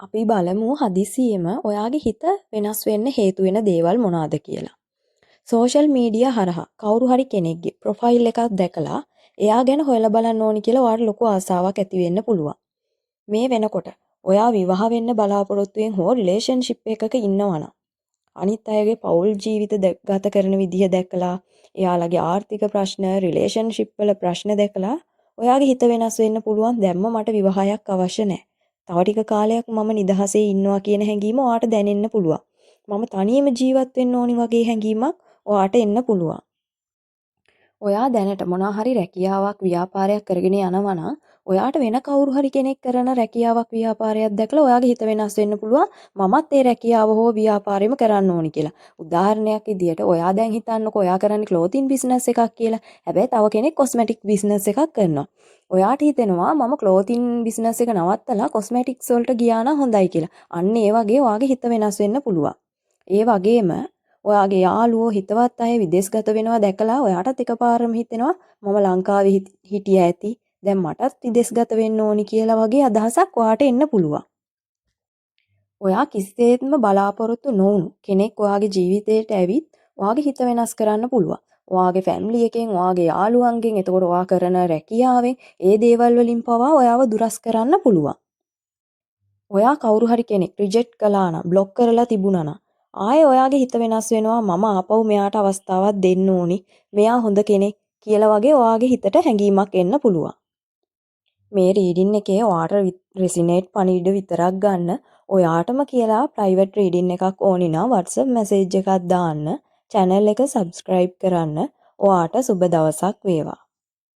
අපි බලමු හදිසියෙම ඔයාගේ හිත වෙනස් වෙන්න හේතු වෙන දේවල් මොනවාද කියලා. සෝෂල් මීඩියා හරහා කවුරු හරි කෙනෙක්ගේ ප්‍රොෆයිල් එකක් දැකලා එයා ගැන හොයලා බලන්න ඕනි කියලා ඔයාට ලොකු ආසාවක් ඇති වෙන්න පුළුවන්. මේ වෙනකොට ඔයා විවාහ වෙන්න බලාපොරොත්තුෙන් හෝ රිලේෂන්ෂිප් එකක ඉන්නවනම් අනිත් අයගේ පෞල් ජීවිත ගත කරන විදිහ දැකලා එයාලගේ ආර්ථික ප්‍රශ්න රිලේෂන්ෂිප් වල ප්‍රශ්න දැකලා ඔයාගේ හිත වෙනස් වෙන්න පුළුවන්. දැම්ම මට විවාහයක් අවශ්‍ය නැහැ. තව ටික කාලයක් මම නිදහසේ ඉන්නවා කියන හැඟීම ඔයාට දැනෙන්න පුළුවන්. මම තනියම ජීවත් වෙන්න ඕනි වගේ හැඟීමක් ඔයාට එන්න පුළුවන්. ඔයා දැනට මොනවා හරි රැකියාවක් ව්‍යාපාරයක් කරගෙන යනවා නම් ඔයාට වෙන කවුරු හරි කෙනෙක් කරන රැකියාවක් ව්‍යාපාරයක් දැකලා ඔයාගේ හිත වෙනස් වෙන්න පුළුවන්. මමත් ඒ රැකියාව හෝ ව්‍යාපාරෙම කරන්න ඕනි කියලා. උදාහරණයක් විදියට ඔයා දැන් හිතන්නකෝ ඔයා කරන්නේ ක්ලෝතින් බිස්නස් එකක් කියලා. හැබැයි තව කෙනෙක් කොස්මැටික් බිස්නස් එකක් කරනවා. ඔයාට හිතෙනවා මම ක්ලෝතින් බිස්නස් එක නවත්තලා කොස්මැටික්ස් වලට ගියා නම් හොඳයි කියලා. අන්න ඒ වගේ ඔයාගේ හිත වෙනස් වෙන්න පුළුවන්. ඒ වගේම ඔයාගේ යාළුවෝ හිතවත් අය විදේශගත වෙනවා දැකලා ඔයාටත් එකපාරම හිතෙනවා මම ලංකාවේ හිටියා ඇති දැන් මටත් විදේශගත වෙන්න ඕනි කියලා වගේ අදහසක් ඔයාට එන්න පුළුවන්. ඔයා කිසිසේත්ම බලාපොරොත්තු නොවුණු කෙනෙක් ඔයාගේ ජීවිතයට ඇවිත් ඔයාගේ හිත වෙනස් කරන්න පුළුවන්. ඔයාගේ ෆැමිලි එකෙන් ඔයාගේ යාළුවන්ගෙන් එතකොට ඔයා කරන රැකියාවෙන් ඒ දේවල් වලින් පවා ඔයාව දුරස් කරන්න පුළුවන්. ඔයා කවුරු හරි කෙනෙක් රිජෙක්ට් කළා නම් બ્લોක් කරලා තිබුණා නම් ආයේ ඔයාගේ හිත වෙනස් වෙනවා මම ආපහු මෙයාට අවස්ථාවක් දෙන්න ඕනි මෙයා හොඳ කෙනෙක් කියලා වගේ ඔයාගේ හිතට හැඟීමක් එන්න පුළුවන්. මේ රීඩින් එකේ ඔයාට රෙසිනේට් පණිවිඩ විතරක් ගන්න ඔයාටම කියලා ප්‍රයිවට් රීඩින් එකක් ඕනි නම් WhatsApp මැසේජ් එකක් දාන්න channel එක subscribe කරන්න. ඔයාට සුබ දවසක් වේවා.